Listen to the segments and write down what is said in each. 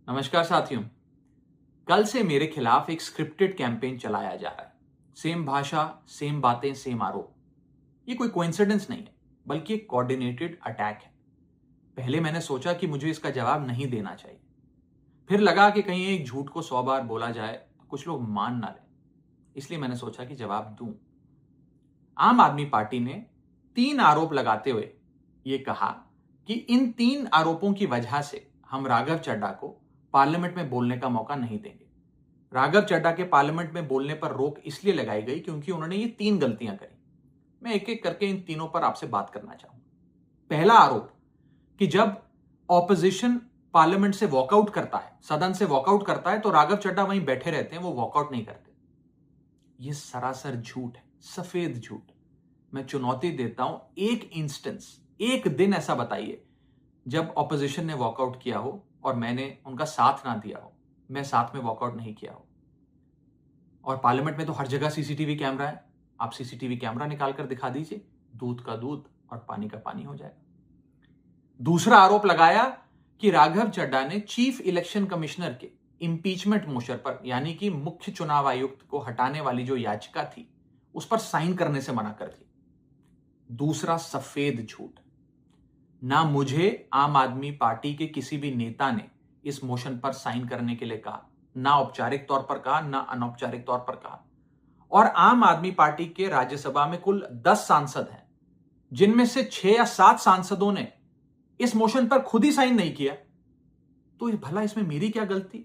नमस्कार साथियों। कल से मेरे खिलाफ एक स्क्रिप्टेड कैंपेन चलाया जा रहा है। सेम भाषा, सेम बातें, सेम आरोप। ये कोई कोइंसिडेंस नहीं है, बल्कि एक कोऑर्डिनेटेड अटैक है। पहले मैंने सोचा कि मुझे इसका जवाब नहीं देना चाहिए। फिर लगा कि कहीं एक झूठ को 100 बार बोला जाए तो कुछ लोग मान ना लें। इसलिए मैंने सोचा कि जवाब दूं। आम आदमी पार्टी ने 3 आरोप लगाते हुए ये कहा कि इन 3 आरोपों की वजह से हम राघव चड्ढा को पार्लियामेंट में बोलने का मौका नहीं देंगे। राघव चड्ढा के पार्लियामेंट में बोलने पर रोक इसलिए लगाई गई क्योंकि उन्होंने ये 3 गलतियां करी। मैं एक एक करके इन तीनों पर आपसे बात करना चाहूंगा। पहला आरोप कि जब ऑपोजिशन पार्लियामेंट से वॉकआउट करता है, सदन से वॉकआउट करता है, तो राघव चड्ढा वहीं बैठे रहते हैं, वो वॉकआउट नहीं करते। ये सरासर झूठ है, सफेद झूठ। मैं चुनौती देता हूं, एक इंस्टेंस, एक दिन ऐसा बताइए जब ऑपोजिशन ने वॉकआउट किया हो और मैंने उनका साथ ना दिया हो, मैं साथ में वॉकआउट नहीं किया हो। और पार्लियामेंट में तो हर जगह सीसीटीवी कैमरा है। आप सीसीटीवी कैमरा निकाल कर दिखा दीजिए, दूध का दूध और पानी का पानी हो जाएगा। दूसरा आरोप लगाया कि राघव चड्ढा ने चीफ इलेक्शन कमिश्नर के इंपीचमेंट मोशन पर, यानी कि मुख्य चुनाव आयुक्त को हटाने वाली जो याचिका थी, उस पर साइन करने से मना कर दिया। दूसरा सफेद झूठ। ना मुझे आम आदमी पार्टी के किसी भी नेता ने इस मोशन पर साइन करने के लिए कहा, ना औपचारिक तौर पर कहा, ना अनौपचारिक तौर पर कहा। और आम आदमी पार्टी के राज्यसभा में कुल 10 सांसद हैं, जिनमें से 6 या 7 सांसदों ने इस मोशन पर खुद ही साइन नहीं किया। तो भला इसमें मेरी क्या गलती?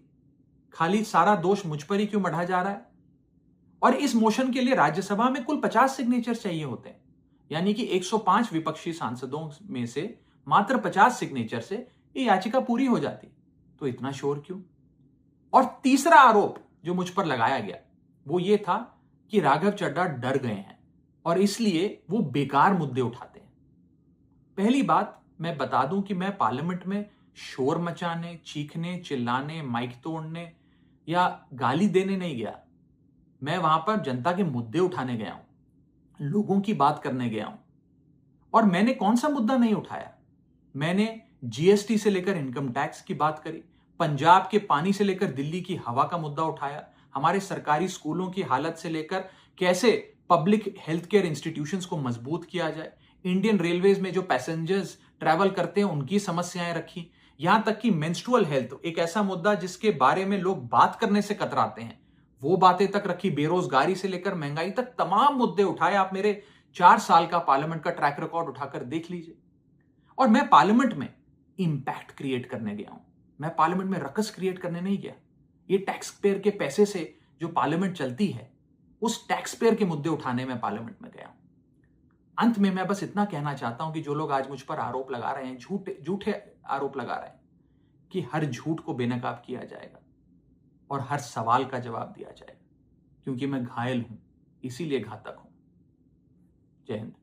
खाली सारा दोष मुझ पर ही क्यों मढ़ा जा रहा है? और इस मोशन के लिए राज्यसभा में कुल 50 सिग्नेचर चाहिए होते हैं, यानी कि 105 विपक्षी सांसदों में से मात्र 50 सिग्नेचर से ये याचिका पूरी हो जाती। तो इतना शोर क्यों? और तीसरा आरोप जो मुझ पर लगाया गया वो ये था कि राघव चड्ढा डर गए हैं और इसलिए वो बेकार मुद्दे उठाते हैं। पहली बात मैं बता दूं कि मैं पार्लियामेंट में शोर मचाने, चीखने, चिल्लाने, माइक तोड़ने या गाली देने नहीं गया। मैं वहां पर जनता के मुद्दे उठाने गया हूं, लोगों की बात करने गया हूं। और मैंने कौन सा मुद्दा नहीं उठाया? मैंने जीएसटी से लेकर इनकम टैक्स की बात करी, पंजाब के पानी से लेकर दिल्ली की हवा का मुद्दा उठाया, हमारे सरकारी स्कूलों की हालत से लेकर कैसे पब्लिक हेल्थ केयर इंस्टीट्यूशंस को मजबूत किया जाए, इंडियन रेलवेज में जो पैसेंजर्स ट्रैवल करते हैं उनकी समस्याएं रखी, यहां तक कि मेंस्ट्रुअल हेल्थ, एक ऐसा मुद्दा जिसके बारे में लोग बात करने से कतराते हैं, वो बातें तक रखी। बेरोजगारी से लेकर महंगाई तक तमाम मुद्दे उठाए। आप मेरे 4 साल का पार्लियामेंट का ट्रैक रिकॉर्ड उठाकर देख लीजिए। और मैं पार्लियामेंट में इंपैक्ट क्रिएट करने गया हूं, मैं पार्लियामेंट में रकस क्रिएट करने नहीं गया। ये टैक्स पेयर के पैसे से जो पार्लियामेंट चलती है, उस टैक्स पेयर के मुद्दे उठाने में पार्लियामेंट में गया हूं। अंत में मैं बस इतना कहना चाहता हूं कि जो लोग आज मुझ पर आरोप लगा रहे हैं, झूठे आरोप लगा रहे हैं, कि हर झूठ को बेनकाब किया जाएगा और हर सवाल का जवाब दिया जाएगा, क्योंकि मैं घायल हूं, इसीलिए घातक हूं। जय हिंद।